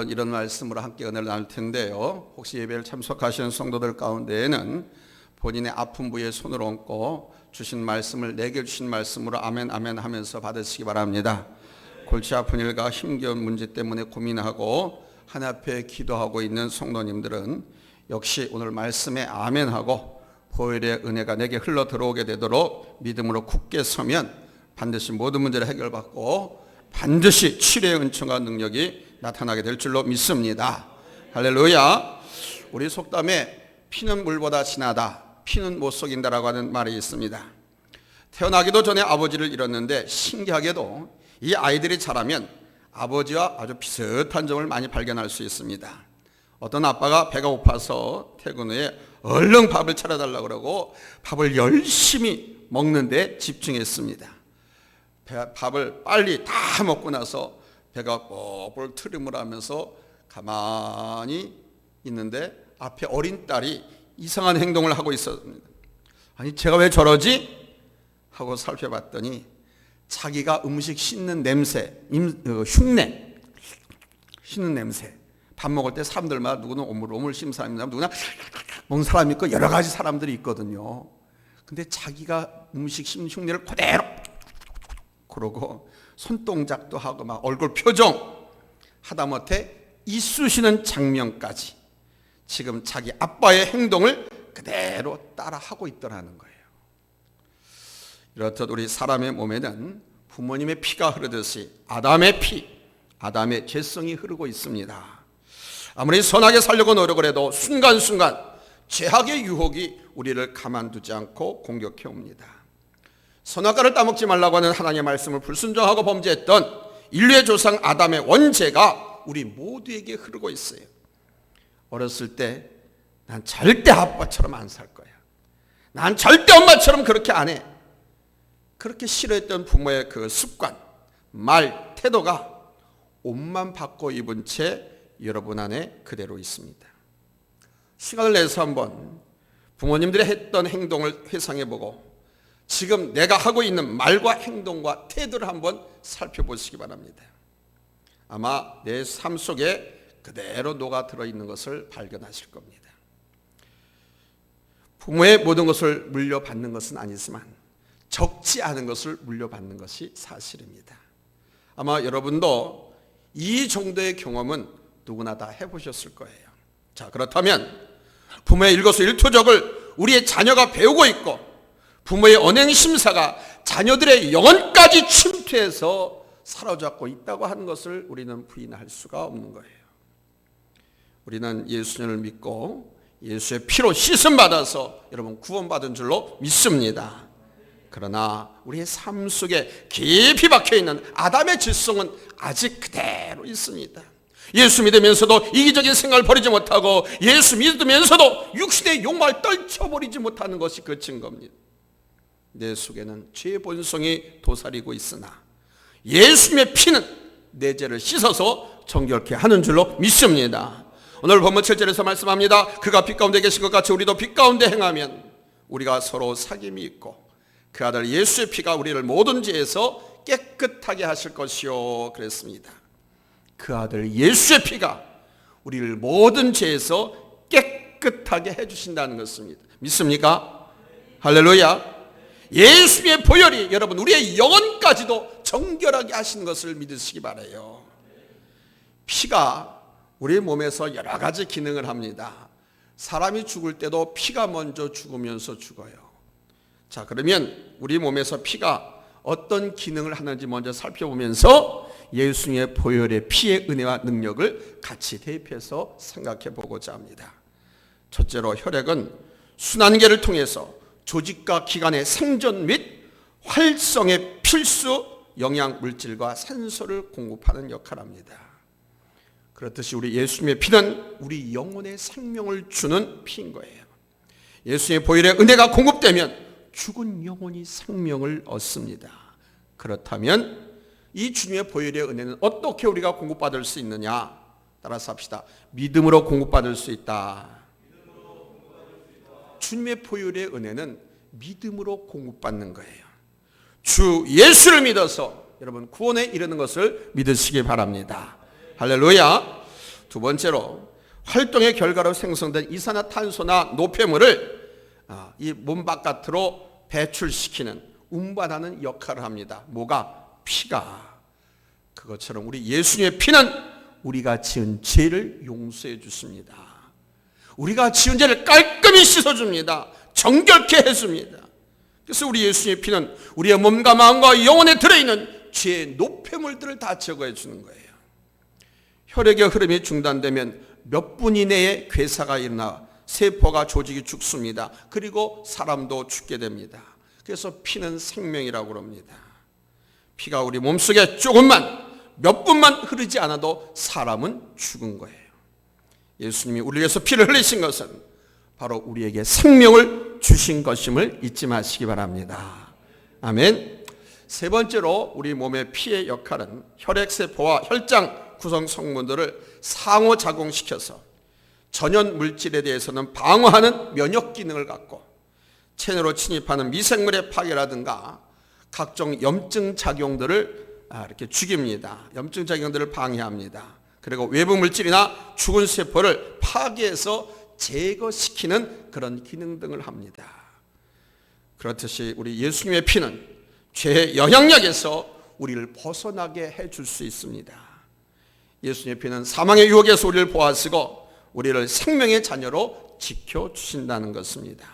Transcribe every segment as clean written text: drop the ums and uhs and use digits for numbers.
이런 말씀으로 함께 은혜를 나눌 텐데요. 혹시 예배를 참석하시는 성도들 가운데에는 본인의 아픈 부위에 손을 얹고 주신 말씀을 내게 주신 말씀으로 아멘 아멘 하면서 받으시기 바랍니다. 골치 아픈 일과 힘겨운 문제 때문에 고민하고 하나님 앞에 기도하고 있는 성도님들은 역시 오늘 말씀에 아멘하고 보혈의 은혜가 내게 흘러 들어오게 되도록 믿음으로 굳게 서면 반드시 모든 문제를 해결받고 반드시 치료의 은총과 능력이 나타나게 될 줄로 믿습니다. 할렐루야. 우리 속담에 피는 물보다 진하다, 피는 못 속인다라고 하는 말이 있습니다. 태어나기도 전에 아버지를 잃었는데 신기하게도 이 아이들이 자라면 아버지와 아주 비슷한 점을 많이 발견할 수 있습니다. 어떤 아빠가 배가 고파서 퇴근 후에 얼른 밥을 차려달라고 그러고 밥을 열심히 먹는데 집중했습니다. 밥을 빨리 다 먹고 나서 배가 뽀뽀 트림을 하면서 가만히 있는데 앞에 어린 딸이 이상한 행동을 하고 있었습니다. 아니 제가 왜 저러지? 하고 살펴봤더니 자기가 음식 씻는 냄새, 흉내 씻는 냄새. 밥 먹을 때 사람들마다 누구는 오물오물 씹는 사람이 있고 누구나 먹는 사람이 있고 여러 가지 사람들이 있거든요. 근데 자기가 음식 씹는 흉내를 그대로 그러고 손동작도 하고 막 얼굴 표정 하다못해 이쑤시는 장면까지 지금 자기 아빠의 행동을 그대로 따라하고 있더라는 거예요. 이렇듯 우리 사람의 몸에는 부모님의 피가 흐르듯이 아담의 피, 아담의 죄성이 흐르고 있습니다. 아무리 선하게 살려고 노력을 해도 순간순간 죄악의 유혹이 우리를 가만두지 않고 공격해 옵니다. 선악과를 따먹지 말라고 하는 하나님의 말씀을 불순종하고 범죄했던 인류의 조상 아담의 원죄가 우리 모두에게 흐르고 있어요. 어렸을 때 난 절대 아빠처럼 안 살 거야. 난 절대 엄마처럼 그렇게 안 해. 그렇게 싫어했던 부모의 그 습관, 말, 태도가 옷만 바꿔 입은 채 여러분 안에 그대로 있습니다. 시간을 내서 한번 부모님들이 했던 행동을 회상해보고 지금 내가 하고 있는 말과 행동과 태도를 한번 살펴보시기 바랍니다. 아마 내 삶 속에 그대로 녹아 들어있는 것을 발견하실 겁니다. 부모의 모든 것을 물려받는 것은 아니지만 적지 않은 것을 물려받는 것이 사실입니다. 아마 여러분도 이 정도의 경험은 누구나 다 해보셨을 거예요. 자, 그렇다면 부모의 일거수일투족을 우리의 자녀가 배우고 있고 부모의 언행 심사가 자녀들의 영혼까지 침투해서 사로잡고 있다고 하는 것을 우리는 부인할 수가 없는 거예요. 우리는 예수님을 믿고 예수의 피로 씻음 받아서 여러분 구원받은 줄로 믿습니다. 그러나 우리의 삶 속에 깊이 박혀있는 아담의 질성은 아직 그대로 있습니다. 예수 믿으면서도 이기적인 생각을 버리지 못하고 예수 믿으면서도 육신의 욕망을 떨쳐버리지 못하는 것이 그 증거입니다. 내 속에는 죄의 본성이 도사리고 있으나 예수님의 피는 내 죄를 씻어서 정결케 하는 줄로 믿습니다. 오늘 본문 7절에서 말씀합니다. 그가 빛 가운데 계신 것 같이 우리도 빛 가운데 행하면 우리가 서로 사귐이 있고 그 아들 예수의 피가 우리를 모든 죄에서 깨끗하게 하실 것이요 그랬습니다. 그 아들 예수의 피가 우리를 모든 죄에서 깨끗하게 해주신다는 것입니다. 믿습니까? 할렐루야. 예수의 보혈이 여러분 우리의 영혼까지도 정결하게 하시는 것을 믿으시기 바라요. 피가 우리 몸에서 여러 가지 기능을 합니다. 사람이 죽을 때도 피가 먼저 죽으면서 죽어요. 자, 그러면 우리 몸에서 피가 어떤 기능을 하는지 먼저 살펴보면서 예수님의 보혈의 피의 은혜와 능력을 같이 대입해서 생각해 보고자 합니다. 첫째로 혈액은 순환계를 통해서 조직과 기관의 생존 및 활성에 필수 영양 물질과 산소를 공급하는 역할을 합니다. 그렇듯이 우리 예수님의 피는 우리 영혼의 생명을 주는 피인 거예요. 예수님의 보혈의 은혜가 공급되면 죽은 영혼이 생명을 얻습니다. 그렇다면 이 주님의 보혈의 은혜는 어떻게 우리가 공급받을 수 있느냐? 따라서 합시다. 믿음으로 공급받을 수 있다. 주님의 보혈의 은혜는 믿음으로 공급받는 거예요. 주 예수를 믿어서 여러분 구원에 이르는 것을 믿으시기 바랍니다. 할렐루야. 두 번째로 활동의 결과로 생성된 이산화탄소나 노폐물을 이 몸 바깥으로 배출시키는 운반하는 역할을 합니다. 뭐가? 피가. 그것처럼 우리 예수님의 피는 우리가 지은 죄를 용서해 주십니다. 우리가 지은 죄를 깔끔히 씻어줍니다. 정결케 해줍니다. 그래서 우리 예수님의 피는 우리의 몸과 마음과 영혼에 들어있는 죄의 노폐물들을 다 제거해 주는 거예요. 혈액의 흐름이 중단되면 몇 분 이내에 괴사가 일어나 세포가 조직이 죽습니다. 그리고 사람도 죽게 됩니다. 그래서 피는 생명이라고 합니다. 피가 우리 몸속에 조금만 몇 분만 흐르지 않아도 사람은 죽은 거예요. 예수님이 우리를 위해서 피를 흘리신 것은 바로 우리에게 생명을 주신 것임을 잊지 마시기 바랍니다. 아멘. 세 번째로 우리 몸의 피의 역할은 혈액세포와 혈장 구성 성분들을 상호작용시켜서 전염 물질에 대해서는 방어하는 면역 기능을 갖고 체내로 침입하는 미생물의 파괴라든가 각종 염증 작용들을 이렇게 죽입니다. 염증 작용들을 방해합니다. 그리고 외부 물질이나 죽은 세포를 파괴해서 제거시키는 그런 기능 등을 합니다. 그렇듯이 우리 예수님의 피는 죄의 영향력에서 우리를 벗어나게 해줄 수 있습니다. 예수님의 피는 사망의 유혹에서 우리를 보호하시고 우리를 생명의 자녀로 지켜주신다는 것입니다.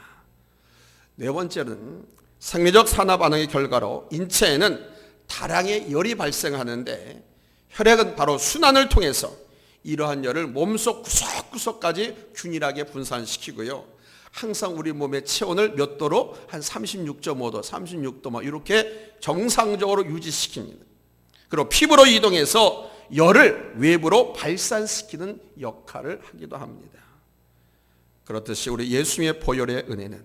네 번째는 생리적 산화 반응의 결과로 인체에는 다량의 열이 발생하는데 혈액은 바로 순환을 통해서 이러한 열을 몸속 구석구석까지 균일하게 분산시키고요. 항상 우리 몸의 체온을 몇 도로? 한 36.5도, 36도 이렇게 정상적으로 유지시킵니다. 그리고 피부로 이동해서 열을 외부로 발산시키는 역할을 하기도 합니다. 그렇듯이 우리 예수님의 보혈의 은혜는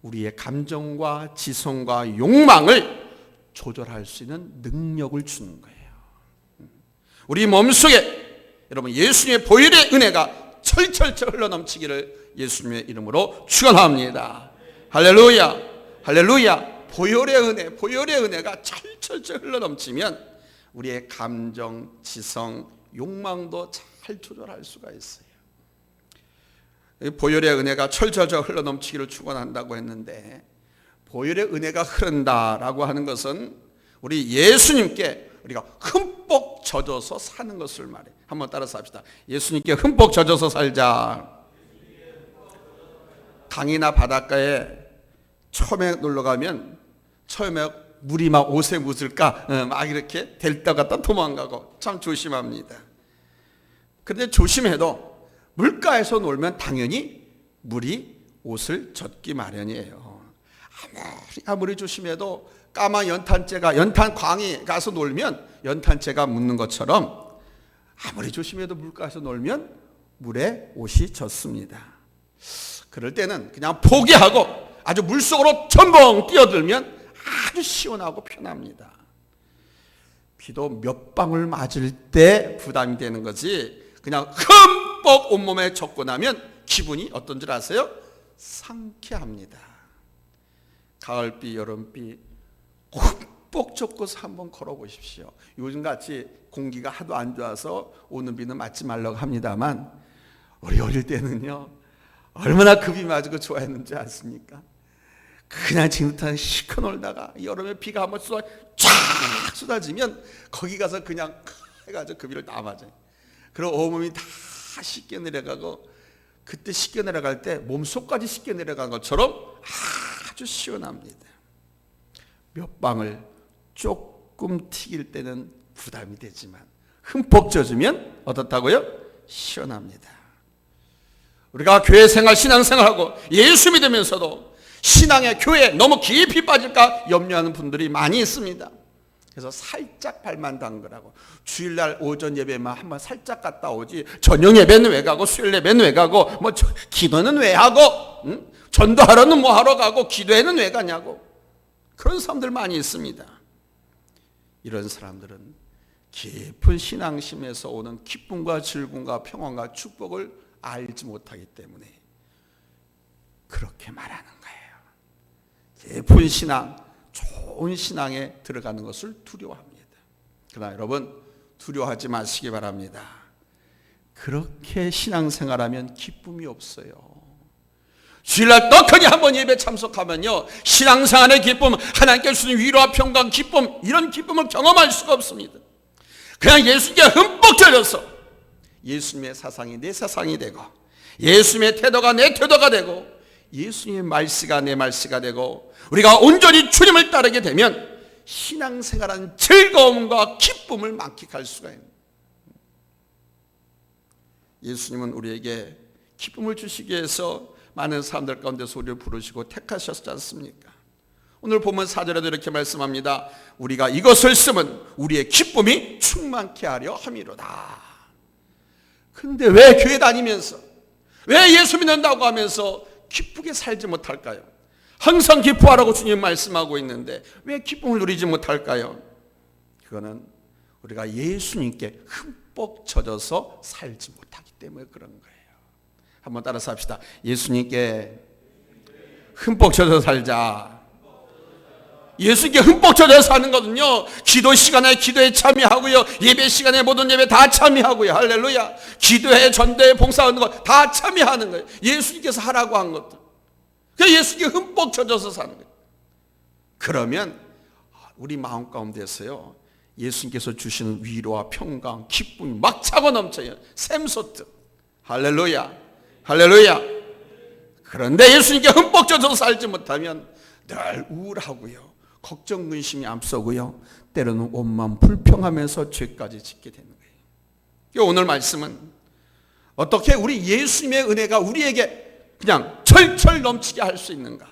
우리의 감정과 지성과 욕망을 조절할 수 있는 능력을 주는 거예요. 우리 몸속에 여러분 예수님의 보혈의 은혜가 철철철 흘러넘치기를 예수님의 이름으로 축원합니다. 할렐루야, 할렐루야. 보혈의 은혜가 철철철 흘러넘치면 우리의 감정, 지성, 욕망도 잘 조절할 수가 있어요. 보혈의 은혜가 철철철 흘러넘치기를 축원한다고 했는데 보혈의 은혜가 흐른다라고 하는 것은 우리 예수님께 우리가 흠뻑 젖어서 사는 것을 말해요. 한번 따라서 합시다. 예수님께 흠뻑 젖어서 살자. 강이나 바닷가에 처음에 놀러 가면 처음에 물이 막 옷에 묻을까 막 이렇게 델다 갔다 도망가고 참 조심합니다. 그런데 조심해도 물가에서 놀면 당연히 물이 옷을 젖기 마련이에요. 아무리 조심해도 까만 연탄광이 가서 놀면 연탄재가 묻는 것처럼 아무리 조심해도 물가에서 놀면 물에 옷이 젖습니다. 그럴 때는 그냥 포기하고 아주 물속으로 첨벙 뛰어들면 아주 시원하고 편합니다. 비도 몇 방울 맞을 때 부담이 되는 거지 그냥 흠뻑 온몸에 젖고 나면 기분이 어떤 줄 아세요? 상쾌합니다. 가을비, 여름비 흠뻑 젖고서 한번 걸어보십시오. 요즘같이 공기가 하도 안 좋아서 오는 비는 맞지 말라고 합니다만 우리 어릴 때는요 얼마나 그 비 맞고 좋아했는지 아십니까? 그냥 지금부터 시커 놀다가 여름에 비가 한번 쫙 쏟아지면 거기 가서 그냥 해가지고 그 비를 다 맞아요. 그리고 온몸이 다 씻겨 내려가고 그때 씻겨 내려갈 때 몸속까지 씻겨 내려간 것처럼 아주 시원합니다. 몇 방울 조금 튀길 때는 부담이 되지만 흠뻑 젖으면 어떻다고요? 시원합니다. 우리가 교회 생활, 신앙생활하고 예수 믿으면서도 신앙의 교회에 너무 깊이 빠질까 염려하는 분들이 많이 있습니다. 그래서 살짝 발만 담그라고 주일날 오전 예배만 한번 살짝 갔다 오지 저녁 예배는 왜 가고 수요일 예배는 왜 가고 뭐 기도는 왜 하고 전도하러는 뭐 하러 가고 기도회는 왜 가냐고 그런 사람들 많이 있습니다. 이런 사람들은 깊은 신앙심에서 오는 기쁨과 즐거움과 평안과 축복을 알지 못하기 때문에 그렇게 말하는 거예요. 깊은 신앙, 좋은 신앙에 들어가는 것을 두려워합니다. 그러나 여러분 두려워하지 마시기 바랍니다. 그렇게 신앙생활하면 기쁨이 없어요. 주일날 떡하니 한번 예배 참석하면요, 신앙생활의 기쁨, 하나님께 주신 위로와 평강, 기쁨, 이런 기쁨을 경험할 수가 없습니다. 그냥 예수님께 흠뻑 젖어서 예수님의 사상이 내 사상이 되고, 예수님의 태도가 내 태도가 되고, 예수님의 말씨가 내 말씨가 되고, 우리가 온전히 주님을 따르게 되면 신앙생활한 즐거움과 기쁨을 만끽할 수가 있는, 예수님은 우리에게 기쁨을 주시기 위해서 많은 사람들 가운데서 우리를 부르시고 택하셨지 않습니까? 오늘 보면 4절에도 이렇게 말씀합니다. 우리가 이것을 쓰면 우리의 기쁨이 충만케 하려 함이로다. 근데 왜 교회 다니면서, 왜 예수 믿는다고 하면서 기쁘게 살지 못할까요? 항상 기뻐하라고 주님 말씀하고 있는데 왜 기쁨을 누리지 못할까요? 그거는 우리가 예수님께 흠뻑 젖어서 살지 못하기 때문에 그런 거예요. 한번 따라서 합시다. 예수님께 흠뻑 젖어서 살자. 예수님께 흠뻑 젖어서 사는 거는요, 기도 시간에 기도에 참여하고요, 예배 시간에 모든 예배 다 참여하고요, 할렐루야. 기도회, 전도회, 봉사하는 거 다 참여하는 거예요. 예수님께서 하라고 한 것들, 그 예수님께 흠뻑 젖어서 사는 거예요. 그러면 우리 마음 가운데서요, 예수님께서 주시는 위로와 평강, 기쁨이 막 차고 넘쳐요. 샘솟듯. 할렐루야, 할렐루야. 그런데 예수님께 흠뻑 젖어서 살지 못하면 늘 우울하고요, 걱정 근심이 앞서고요, 때로는 온마음 불평하면서 죄까지 짓게 되는 거예요. 오늘 말씀은 어떻게 우리 예수님의 은혜가 우리에게 그냥 철철 넘치게 할 수 있는가,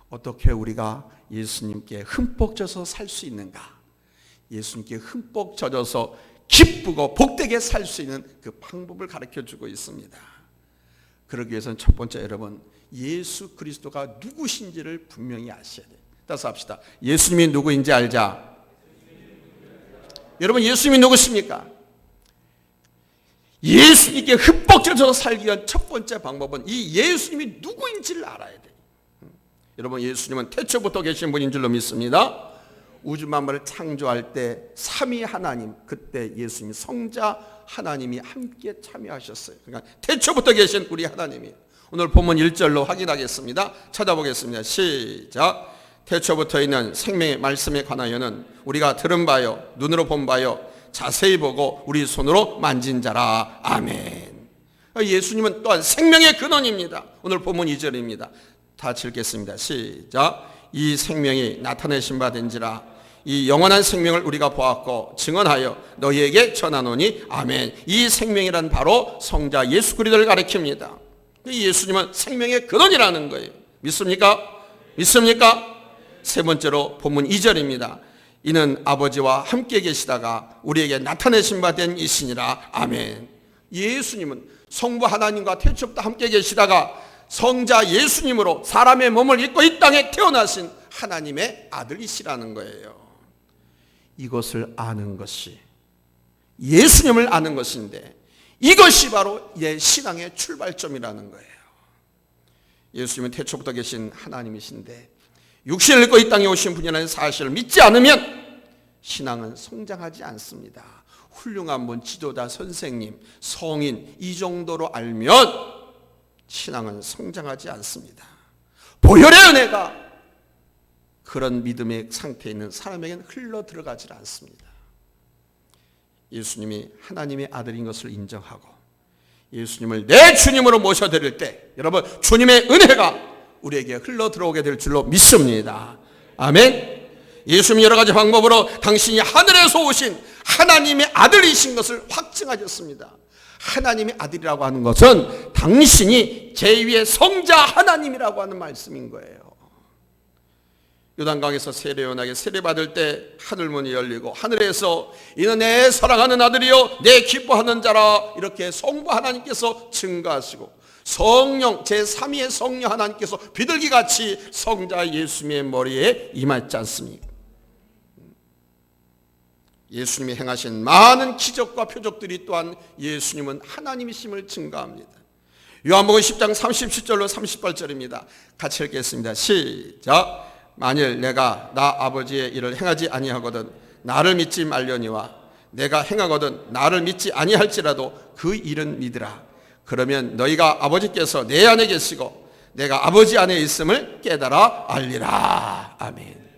어떻게 우리가 예수님께 흠뻑 젖어서 살 수 있는가, 예수님께 흠뻑 젖어서 기쁘고 복되게 살 수 있는 그 방법을 가르쳐주고 있습니다. 그러기 위해서는 첫 번째, 여러분, 예수 그리스도가 누구신지를 분명히 아셔야 돼요. 따라서 합시다. 예수님이 누구인지 알자. 여러분, 예수님이 누구십니까? 예수님께 흠뻑 젖어서 살기 위한 첫 번째 방법은 이 예수님이 누구인지를 알아야 돼요. 여러분, 예수님은 태초부터 계신 분인 줄로 믿습니다. 우주 만물을 창조할 때 삼위 하나님, 그때 예수님이 성자 하나님이 함께 참여하셨어요. 그러니까 태초부터 계신 우리 하나님이. 오늘 본문 1절로 확인하겠습니다. 찾아보겠습니다. 시작. 태초부터 있는 생명의 말씀에 관하여는 우리가 들은 바요, 눈으로 본 바요, 자세히 보고 우리 손으로 만진 자라. 아멘. 예수님은 또한 생명의 근원입니다. 오늘 본문 2절입니다. 다 읽겠습니다. 시작. 이 생명이 나타내신 바 된지라. 이 영원한 생명을 우리가 보았고 증언하여 너희에게 전하노니. 아멘. 이 생명이란 바로 성자 예수 그리스도를 가리킵니다. 예수님은 생명의 근원이라는 거예요. 믿습니까? 믿습니까? 세 번째로 본문 2절입니다. 이는 아버지와 함께 계시다가 우리에게 나타내신 바 된 이시니라. 아멘. 예수님은 성부 하나님과 태초부터 함께 계시다가 성자 예수님으로 사람의 몸을 입고 이 땅에 태어나신 하나님의 아들이시라는 거예요. 이것을 아는 것이, 예수님을 아는 것인데, 이것이 바로 내 신앙의 출발점이라는 거예요. 예수님은 태초부터 계신 하나님이신데 육신을 입고 이 땅에 오신 분이라는 사실을 믿지 않으면 신앙은 성장하지 않습니다. 훌륭한 분, 지도자, 선생님, 성인, 이 정도로 알면 신앙은 성장하지 않습니다. 보혈의 은혜가 그런 믿음의 상태에 있는 사람에게는 흘러 들어가지 않습니다. 예수님이 하나님의 아들인 것을 인정하고 예수님을 내 주님으로 모셔드릴 때, 여러분, 주님의 은혜가 우리에게 흘러 들어오게 될 줄로 믿습니다. 아멘. 예수님이 여러 가지 방법으로 당신이 하늘에서 오신 하나님의 아들이신 것을 확증하셨습니다. 하나님의 아들이라고 하는 것은 당신이 제2의 성자 하나님이라고 하는 말씀인 거예요. 요단강에서 세례요한에게 세례받을 때 하늘문이 열리고 하늘에서 이는 내 사랑하는 아들이요 내 기뻐하는 자라, 이렇게 성부 하나님께서 증거하시고 성령, 제3위의 성령 하나님께서 비둘기같이 성자 예수님의 머리에 임했지 않습니까? 예수님이 행하신 많은 기적과 표적들이 또한 예수님은 하나님이심을 증거합니다. 요한복음 10장 37절로 38절입니다. 같이 읽겠습니다. 시작. 만일 내가 나 아버지의 일을 행하지 아니하거든 나를 믿지 말려니와 내가 행하거든 나를 믿지 아니할지라도 그 일은 믿으라. 그러면 너희가 아버지께서 내 안에 계시고 내가 아버지 안에 있음을 깨달아 알리라. 아멘.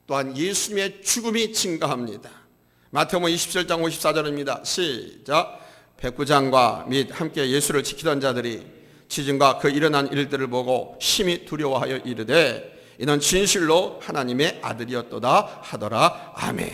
또한 예수님의 죽음이 증거합니다. 마태복음 27장 54절입니다. 시작. 백부장과 및 함께 예수를 지키던 자들이 지진과 그 일어난 일들을 보고 심히 두려워하여 이르되 이는 진실로 하나님의 아들이었도다 하더라. 아멘.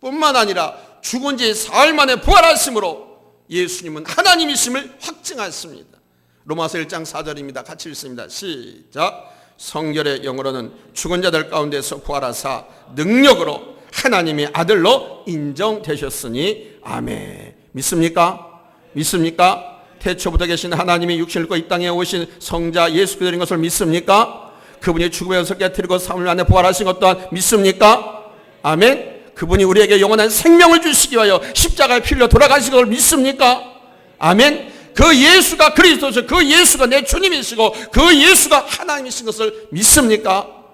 뿐만 아니라 죽은 지 사흘 만에 부활하심으로 예수님은 하나님이심을 확증했습니다. 로마서 1장 4절입니다. 같이 읽습니다. 시작. 성결의 영으로는 죽은 자들 가운데서 부활하사 능력으로 하나님의 아들로 인정되셨으니 아멘. 믿습니까? 믿습니까? 태초부터 계신 하나님이 육신을 입고 이 땅에 오신 성자 예수 그리스도인 것을 믿습니까? 그분이 죽음에서 깨뜨리고 3일 만에 부활하신 것 또한 믿습니까? 아멘. 그분이 우리에게 영원한 생명을 주시기 위하여 십자가에 피 흘려 돌아가신 것을 믿습니까? 아멘. 그 예수가 그리스도죠. 그 예수가 내 주님이시고 그 예수가 하나님이신 것을 믿습니까?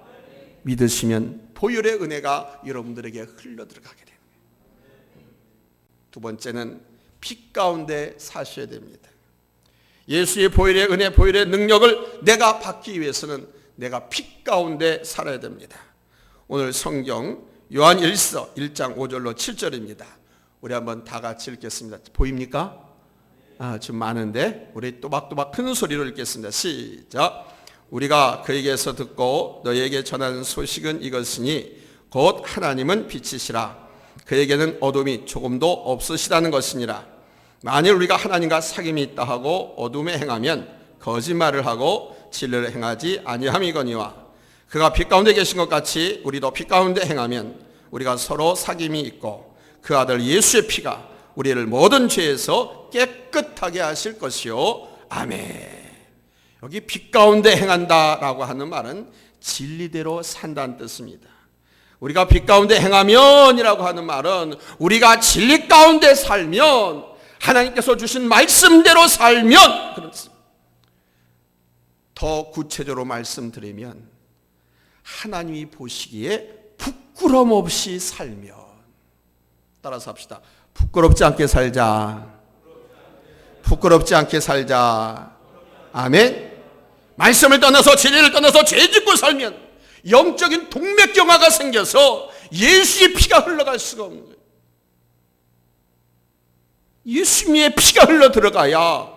믿으시면 보혈의 은혜가 여러분들에게 흘러 들어가게 됩니다. 두 번째는 빛 가운데 사셔야 됩니다. 예수의 보혈의 은혜, 보혈의 능력을 내가 받기 위해서는 내가 빛 가운데 살아야 됩니다. 오늘 성경 요한 1서 1장 5절로 7절입니다. 우리 한번 다 같이 읽겠습니다. 보입니까? 좀 많은데 우리 또박또박 큰 소리로 읽겠습니다. 시작. 우리가 그에게서 듣고 너희에게 전하는 소식은 이것이니 곧 하나님은 빛이시라. 그에게는 어둠이 조금도 없으시다는 것이니라. 만일 우리가 하나님과 사귐이 있다 하고 어둠에 행하면 거짓말을 하고 진리를 행하지 아니함이거니와 그가 빛 가운데 계신 것 같이 우리도 빛 가운데 행하면 우리가 서로 사귐이 있고 그 아들 예수의 피가 우리를 모든 죄에서 깨끗하게 하실 것이요. 아멘. 여기 빛 가운데 행한다라고 하는 말은 진리대로 산다는 뜻입니다. 우리가 빛 가운데 행하면이라고 하는 말은 우리가 진리 가운데 살면, 하나님께서 주신 말씀대로 살면, 그렇습니다. 더 구체적으로 말씀드리면 하나님이 보시기에 부끄럼 없이 살면, 따라서 합시다. 부끄럽지 않게 살자. 부끄럽지 않게 살자. 아멘. 말씀을 떠나서 진리를 떠나서 죄 짓고 살면 영적인 동맥경화가 생겨서 예수의 피가 흘러갈 수가 없는 거예요. 예수님의 피가 흘러 들어가야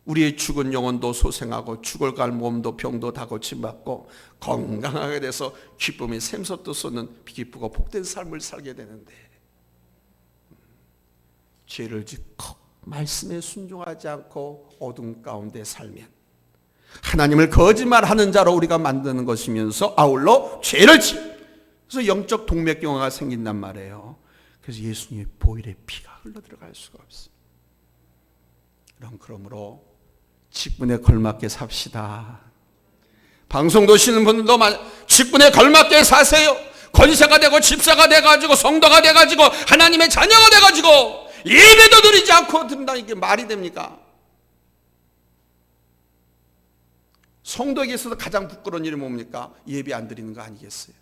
우리의 죽은 영혼도 소생하고 죽을갈 몸도 병도 다 고침받고 건강하게 돼서 기쁨이 샘솟도 솟는 기쁘고 복된 삶을 살게 되는데, 죄를 짓고 말씀에 순종하지 않고 어둠 가운데 살면 하나님을 거짓말하는 자로 우리가 만드는 것이면서 아울러 죄를 짓고, 그래서 영적 동맥경화가 생긴단 말이에요. 그래서 예수님의 보혈의 피가 흘러 들어갈 수가 없어요. 그러므로 직분에 걸맞게 삽시다. 방송 도시는 분들도 직분에 걸맞게 사세요. 권세가 되고 집사가 돼가지고 성도가 돼가지고 하나님의 자녀가 돼가지고 예배도 드리지 않고 든다는 게 말이 됩니까? 성도에게 있어서 가장 부끄러운 일이 뭡니까? 예배 안 드리는 거 아니겠어요?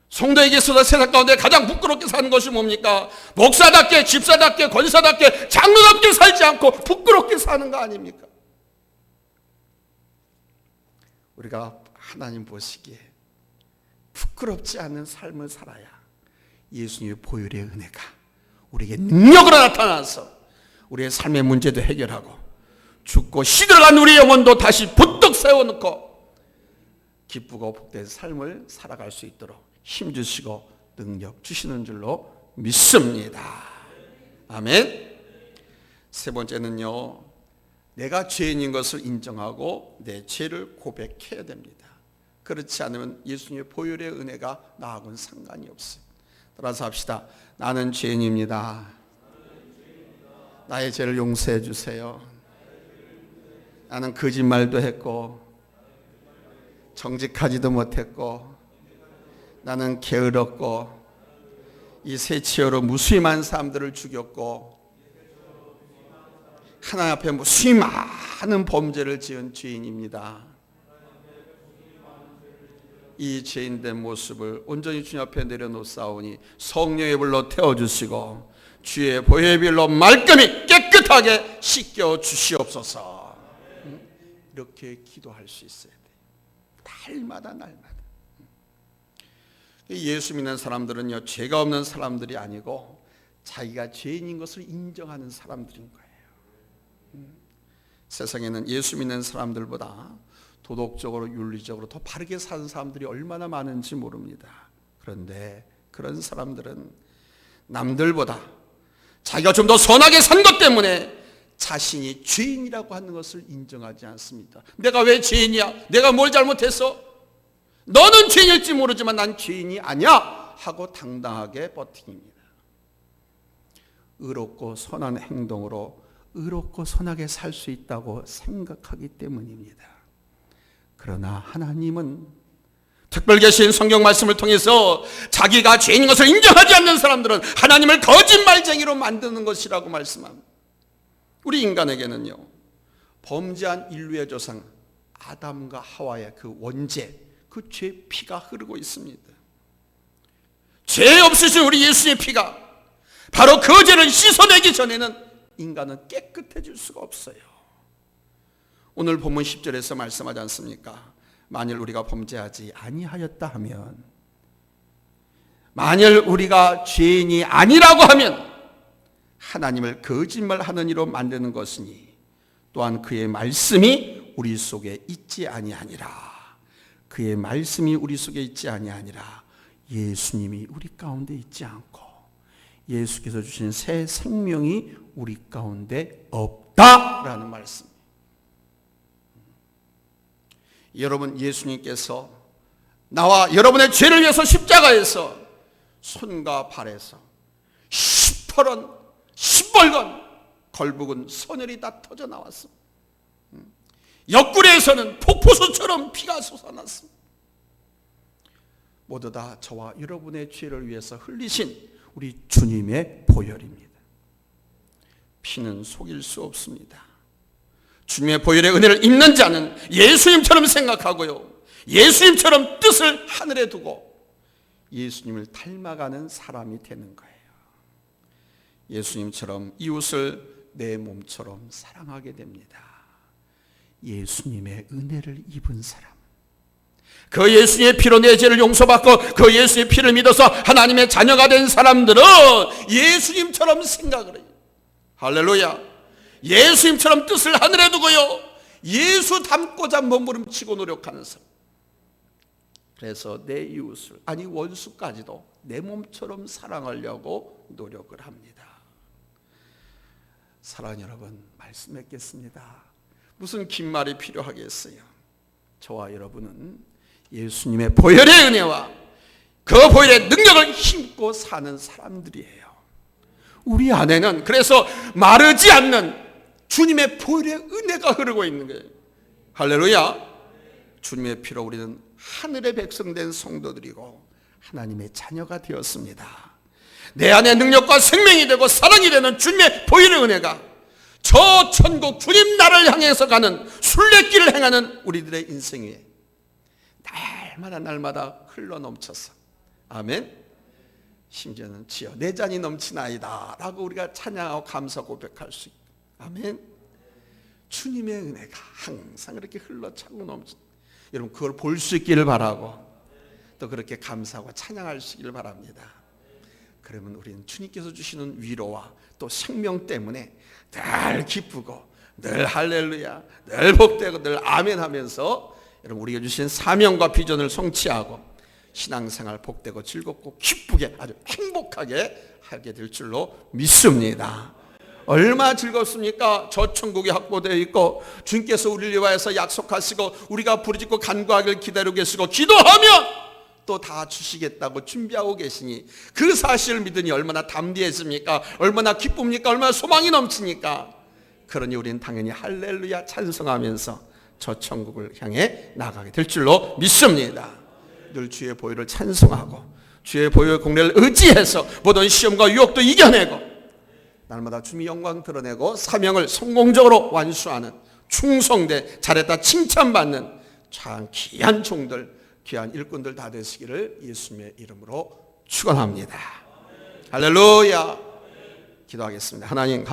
성도에게 있어서 세상 가운데 가장 부끄럽게 사는 것이 뭡니까? 목사답게, 집사답게, 권사답게, 장로답게 살지 않고 부끄럽게 사는 거 아닙니까? 우리가 하나님 보시기에 부끄럽지 않은 삶을 살아야 예수님의 보혈의 은혜가 우리에게 능력으로 나타나서 우리의 삶의 문제도 해결하고 죽고 시들어간 우리의 영혼도 다시 부쩍 세워놓고 기쁘고 복된 삶을 살아갈 수 있도록 힘주시고 능력 주시는 줄로 믿습니다. 아멘. 세 번째는요, 내가 죄인인 것을 인정하고 내 죄를 고백해야 됩니다. 그렇지 않으면 예수님의 보혈의 은혜가 나하고는 상관이 없어요. 따라서 합시다. 나는 죄인입니다. 나의 죄를 용서해 주세요. 나는 거짓말도 했고 정직하지도 못했고 나는 게으렀고 이 세치어로 무수히 많은 사람들을 죽였고 하나님 앞에 무수히 많은 범죄를 지은 죄인입니다. 이 죄인된 모습을 온전히 주님 앞에 내려놓사오니 성령의 불로 태워주시고 주의 보혈의 빌로 말끔히 깨끗하게 씻겨 주시옵소서. 이렇게 기도할 수 있어야 돼. 날마다. 예수 믿는 사람들은요, 죄가 없는 사람들이 아니고 자기가 죄인인 것을 인정하는 사람들인 거예요. 세상에는 예수 믿는 사람들보다 도덕적으로 윤리적으로 더 바르게 사는 사람들이 얼마나 많은지 모릅니다. 그런데 그런 사람들은 남들보다 자기가 좀 더 선하게 산 것 때문에 자신이 죄인이라고 하는 것을 인정하지 않습니다. 내가 왜 죄인이야? 내가 뭘 잘못했어? 너는 죄인일지 모르지만 난 죄인이 아니야 하고 당당하게 버팁니다. 의롭고 선한 행동으로 의롭고 선하게 살 수 있다고 생각하기 때문입니다. 그러나 하나님은 특별 계신 성경 말씀을 통해서 자기가 죄인인 것을 인정하지 않는 사람들은 하나님을 거짓말쟁이로 만드는 것이라고 말씀합니다. 우리 인간에게는요, 범죄한 인류의 조상 아담과 하와의 그 원죄, 그 죄의 피가 흐르고 있습니다. 죄 없으신 우리 예수의 피가 바로 그 죄를 씻어내기 전에는 인간은 깨끗해질 수가 없어요. 오늘 본문 10절에서 말씀하지 않습니까? 만일 우리가 범죄하지 아니하였다 하면, 만일 우리가 죄인이 아니라고 하면 하나님을 거짓말하는 이로 만드는 것이니 또한 그의 말씀이 우리 속에 있지 아니하니라. 그의 말씀이 우리 속에 있지 아니하니라. 예수님이 우리 가운데 있지 않고 예수께서 주신 새 생명이 우리 가운데 없다라는 말씀. 여러분, 예수님께서 나와 여러분의 죄를 위해서 십자가에서 손과 발에서 시뻘건 걸북은 선혈이 다 터져 나왔습니다. 옆구리에서는 폭포수처럼 피가 솟아났습니다. 모두 다 저와 여러분의 죄를 위해서 흘리신 우리 주님의 보혈입니다. 피는 속일 수 없습니다. 주님의 보혈의 은혜를 입는 자는 예수님처럼 생각하고요, 예수님처럼 뜻을 하늘에 두고 예수님을 닮아가는 사람이 되는 거예요. 예수님처럼 이웃을 내 몸처럼 사랑하게 됩니다. 예수님의 은혜를 입은 사람, 그 예수님의 피로 내 죄를 용서받고 그 예수의 피를 믿어서 하나님의 자녀가 된 사람들은 예수님처럼 생각을 해요. 할렐루야. 예수님처럼 뜻을 하늘에 두고요, 예수 닮고자 몸부림치고 노력하는 사람. 그래서 내 이웃을, 아니 원수까지도 내 몸처럼 사랑하려고 노력을 합니다. 사랑하는 여러분, 말씀 맺겠습니다. 무슨 긴 말이 필요하겠어요? 저와 여러분은 예수님의 보혈의 은혜와 그 보혈의 능력을 힘입고 사는 사람들이에요. 우리 안에는 그래서 마르지 않는 주님의 보혈의 은혜가 흐르고 있는 거예요. 할렐루야. 주님의 피로 우리는 하늘의 백성된 성도들이고 하나님의 자녀가 되었습니다. 내 안에 능력과 생명이 되고 사랑이 되는 주님의 보혈의 은혜가 저 천국 주님 나라를 향해서 가는 순례길을 행하는 우리들의 인생 위에 날마다 흘러넘쳐서, 아멘. 심지어는 주여 내 잔이 넘치나이다 라고 우리가 찬양하고 감사 고백할 수 있고, 아멘. 주님의 은혜가 항상 그렇게 흘러차고 넘치, 여러분 그걸 볼 수 있기를 바라고 또 그렇게 감사하고 찬양할 수 있기를 바랍니다. 그러면 우리는 주님께서 주시는 위로와 또 생명 때문에 늘 기쁘고 늘 할렐루야, 늘 복되고 늘 아멘 하면서 여러분 우리가 주신 사명과 비전을 성취하고 신앙생활 복되고 즐겁고 기쁘게 아주 행복하게 하게 될 줄로 믿습니다. 얼마나 즐겁습니까? 저 천국이 확보되어 있고 주님께서 우리를 위하여서 약속하시고 우리가 부르짖고 간구하기를 기다리고 계시고 기도하면 또 다 주시겠다고 준비하고 계시니 그 사실을 믿으니 얼마나 담대해집니까? 얼마나 기쁩니까? 얼마나 소망이 넘치니까. 그러니 우리는 당연히 할렐루야 찬송하면서 저 천국을 향해 나가게 될 줄로 믿습니다. 늘 주의 보혈을 찬송하고 주의 보혈 공례를 의지해서 모든 시험과 유혹도 이겨내고 날마다 주님의 영광 드러내고 사명을 성공적으로 완수하는 충성돼 잘했다 칭찬받는 참 귀한 종들 귀한 일꾼들 다 되시기를 예수님의 이름으로 축원합니다. 할렐루야. 기도하겠습니다. 하나님